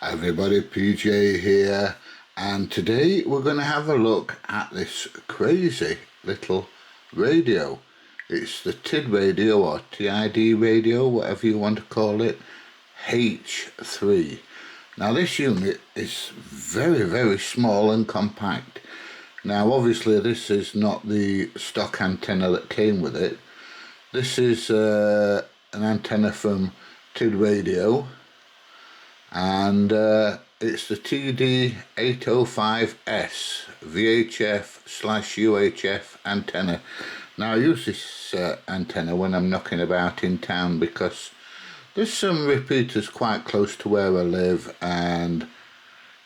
Everybody, PJ here, and today we're going to have a look at this crazy little radio. It's the TidRadio or TID radio, whatever you want to call it, H3. Now this unit is very, very small and compact. Now obviously this is not the stock antenna that came with it. This is an antenna from TidRadio, and it's the TD805S VHF/UHF antenna. Now I use this antenna when I'm knocking about in town because there's some repeaters quite close to where I live, and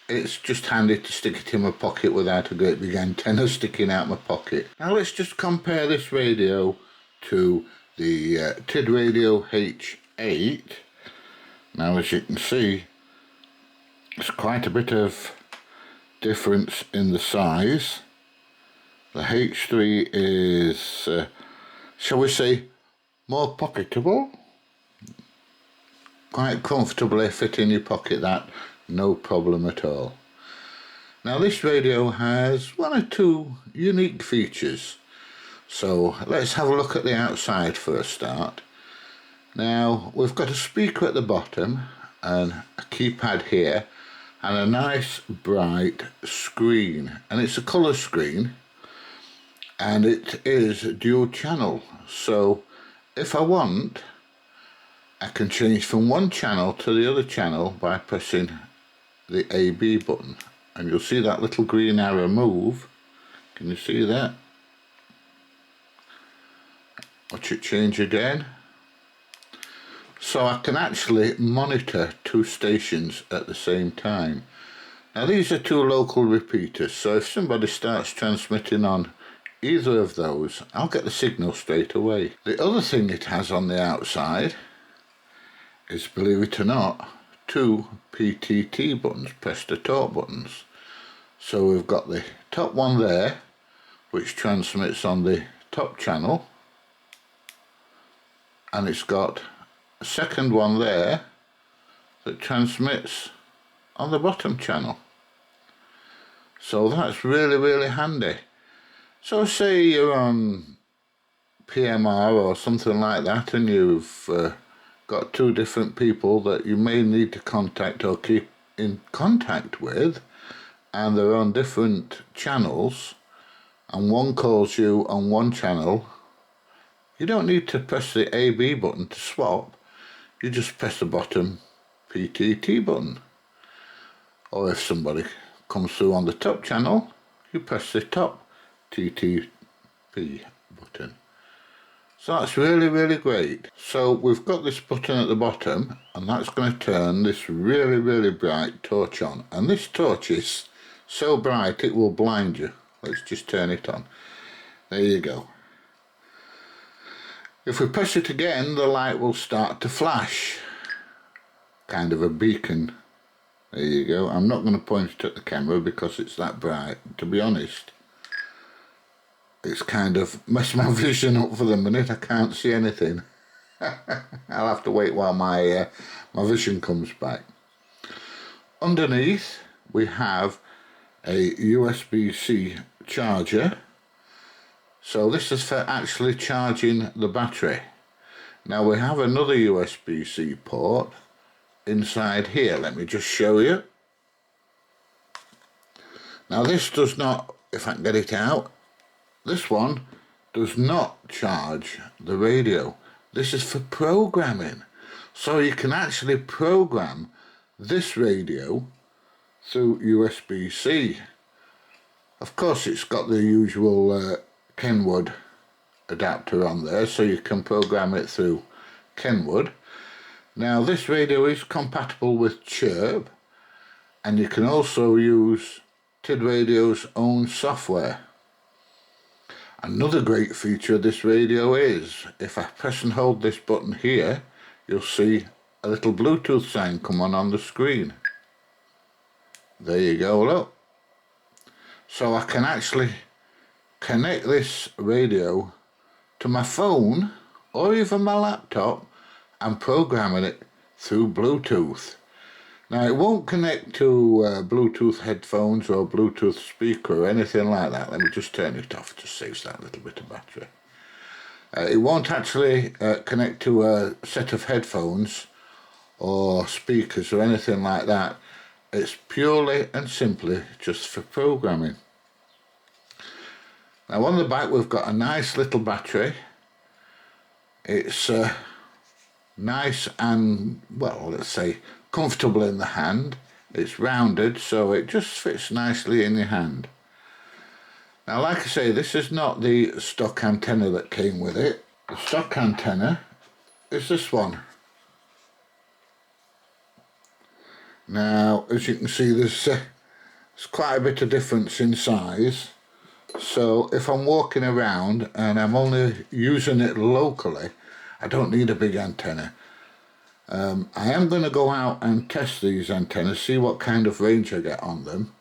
it's just handy to stick it in my pocket without a great big antenna sticking out my pocket. Now let's just compare this radio to the TidRadio H8. Now as you can see, there's quite a bit of difference in the size. The H3 is, shall we say, more pocketable. Quite comfortably fit in your pocket, that, no problem at all. Now this radio has one or two unique features. So let's have a look at the outside for a start. Now we've got a speaker at the bottom and a keypad here, and a nice bright screen, and it's a colour screen, and it is dual channel. So if I want, I can change from one channel to the other channel by pressing the AB button, and you'll see that little green arrow move. Can you see that? Watch it change again. So I can actually monitor two stations at the same time. Now these are two local repeaters, so if somebody starts transmitting on either of those, I'll get the signal straight away. The other thing it has on the outside is, believe it or not, two PTT buttons, press to talk buttons. So we've got the top one there, which transmits on the top channel, and it's got a second one there that transmits on the bottom channel. So that's really, really handy. So say you're on PMR or something like that, and you've got two different people that you may need to contact or keep in contact with, and they're on different channels, and one calls you on one channel. You don't need to press the AB button to swap. You just press the bottom PTT button. Or if somebody comes through on the top channel, you press the top TTP button. So that's really, really great. So we've got this button at the bottom, and that's going to turn this really, really bright torch on. And this torch is so bright it will blind you. Let's just turn it on. There you go. If we press it again, the light will start to flash. Kind of a beacon. There you go. I'm not going to point it at the camera because it's that bright. To be honest, it's kind of messed my vision up for the minute. I can't see anything. I'll have to wait while my vision comes back. Underneath we have a USB-C charger. So this is for actually charging the battery. Now we have another USB-C port inside here. Let me just show you. Now this does not, if I can get it out, this one does not charge the radio. This is for programming. So you can actually program this radio through USB-C. Of course it's got the usual Kenwood adapter on there, so you can program it through Kenwood. Now this radio is compatible with Chirp, and you can also use TidRadio's own software. Another great feature of this radio is, if I press and hold this button here, you'll see a little Bluetooth sign come on the screen. There you go, look. So I can actually connect this radio to my phone or even my laptop and programming it through Bluetooth. Now it won't connect to Bluetooth headphones or Bluetooth speaker or anything like that. Let me just turn it off, just saves that little bit of battery. It won't actually connect to a set of headphones or speakers or anything like that. It's purely and simply just for programming. Now on the back we've got a nice little battery. It's nice and, well, let's say comfortable in the hand. It's rounded, so it just fits nicely in your hand. Now, like I say, this is not the stock antenna that came with it. The stock antenna is this one. Now, as you can see, there's quite a bit of difference in size. So if I'm walking around and I'm only using it locally, I don't need a big antenna. I am going to go out and test these antennas, see what kind of range I get on them.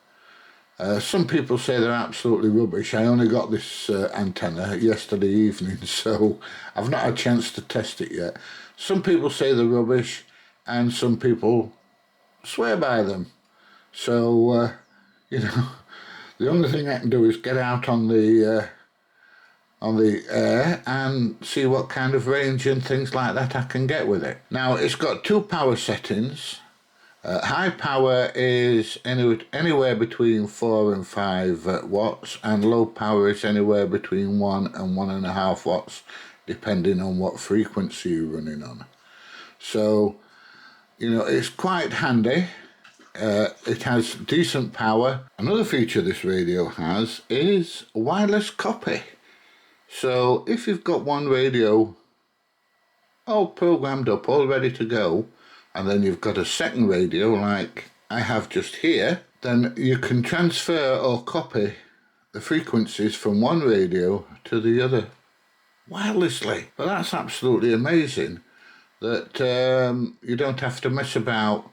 Some people say they're absolutely rubbish. I only got this antenna yesterday evening, so I've not had a chance to test it yet. Some people say they're rubbish, and some people swear by them. So, you know, the only thing I can do is get out on the air and see what kind of range and things like that I can get with it. Now, it's got two power settings. High power is anywhere between 4 and 5 watts, and low power is anywhere between 1 and 1.5 watts, depending on what frequency you're running on. So, you know, it's quite handy. It has decent power. Another feature this radio has is wireless copy. So if you've got one radio all programmed up, all ready to go, and then you've got a second radio like I have just here, then you can transfer or copy the frequencies from one radio to the other wirelessly. But that's absolutely amazing that you don't have to mess about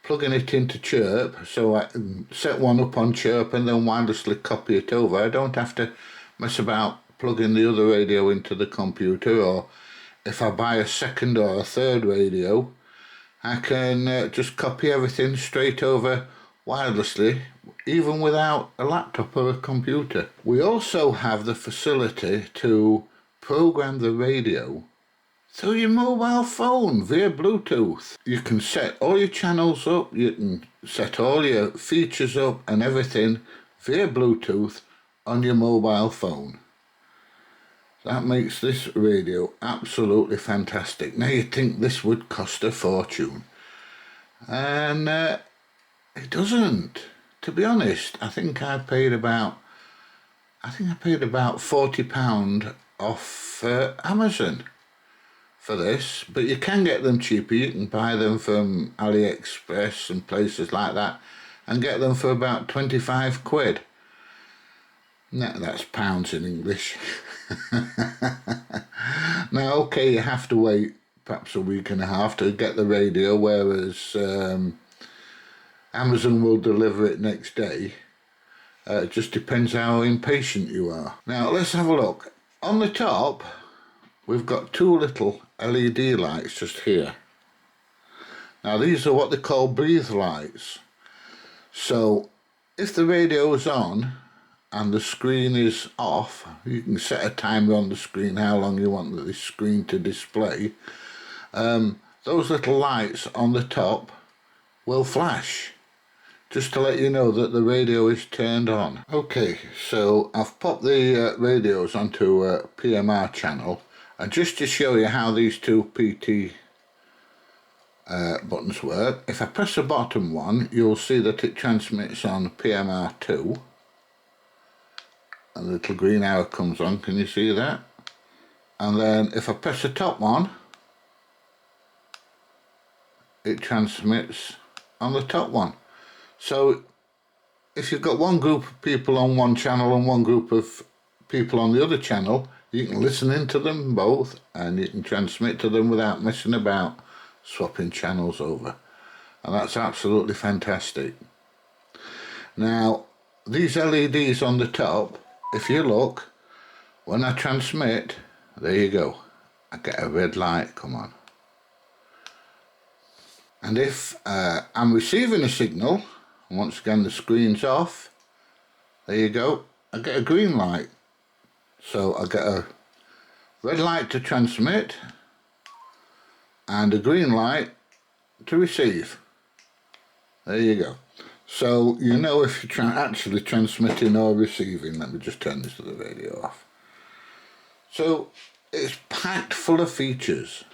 plugging it into Chirp, so I can set one up on Chirp and then wirelessly copy it over. I don't have to mess about plugging the other radio into the computer, or if I buy a second or a third radio, I can just copy everything straight over wirelessly, even without a laptop or a computer. We also have the facility to program the radio through your mobile phone via Bluetooth. You can set all your channels up, you can set all your features up and everything via Bluetooth on your mobile phone. That makes this radio absolutely fantastic. Now you'd think this would cost a fortune, and it doesn't. To be honest, I think I paid about £40 off Amazon for this, but you can get them cheaper. You can buy them from AliExpress and places like that and get them for about 25 quid. No, that's pounds in English. Now, okay, you have to wait perhaps a week and a half to get the radio, whereas Amazon will deliver it next day. It just depends how impatient you are. Now, let's have a look. On the top, we've got two little LED lights just here. Now, these are what they call breathe lights. So, if the radio is on and the screen is off, you can set a timer on the screen how long you want the screen to display. Those little lights on the top will flash, just to let you know that the radio is turned on. Okay, so I've popped the radios onto a PMR channel, and just to show you how these two PT buttons work, if I press the bottom one, you'll see that it transmits on PMR2. And the little green arrow comes on, can you see that? And then if I press the top one, it transmits on the top one. So if you've got one group of people on one channel and one group of people on the other channel, you can listen into them both and you can transmit to them without messing about swapping channels over. And that's absolutely fantastic. Now, these LEDs on the top, if you look, when I transmit, there you go, I get a red light come on. And if I'm receiving a signal, and once again the screen's off, there you go, I get a green light. So I get a red light to transmit and a green light to receive. There you go. So you know if you're actually transmitting or receiving. Let me just turn this other radio off. So it's packed full of features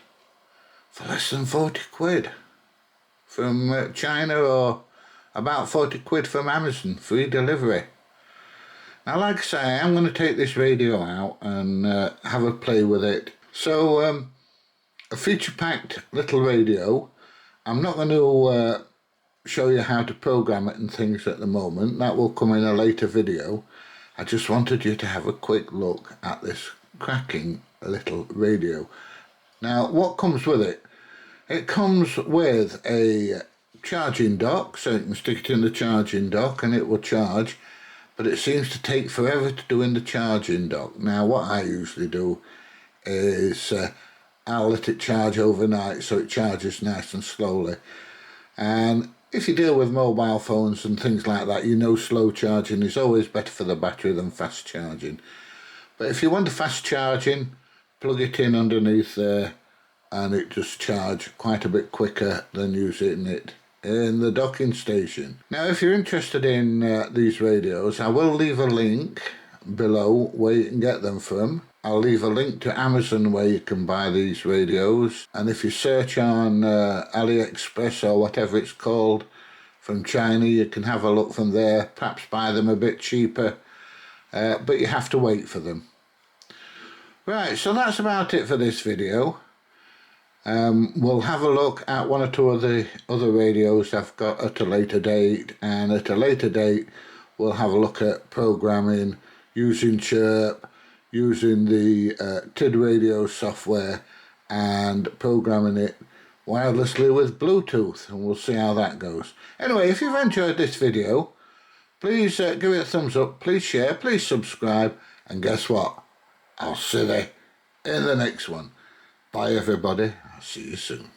for less than 40 quid from China, or about 40 quid from Amazon, free delivery. Now, like I say, I'm going to take this radio out and have a play with it. So a feature-packed little radio. I'm not going to show you how to program it and things at the moment. That will come in a later video. I just wanted you to have a quick look at this cracking little radio. Now, what comes with it? It comes with a charging dock, so you can stick it in the charging dock and it will charge, but it seems to take forever to do in the charging dock. Now, what I usually do is I'll let it charge overnight so it charges nice and slowly. And if you deal with mobile phones and things like that, you know slow charging is always better for the battery than fast charging. But if you want a fast charging, plug it in underneath there and it just charges quite a bit quicker than using it in the docking station. Now, if you're interested in these radios, I will leave a link below where you can get them from. I'll leave a link to Amazon where you can buy these radios, and if you search on AliExpress or whatever it's called from China, you can have a look from there, perhaps buy them a bit cheaper, but you have to wait for them. Right, so that's about it for this video. We'll have a look at one or two of the other radios I've got at a later date, and at a later date we'll have a look at programming using Chirp, using the TidRadio software and programming it wirelessly with Bluetooth, and we'll see how that goes. Anyway, if you've enjoyed this video, please give it a thumbs up, please share, please subscribe, and guess what? I'll see you in the next one. Bye everybody, I'll see you soon.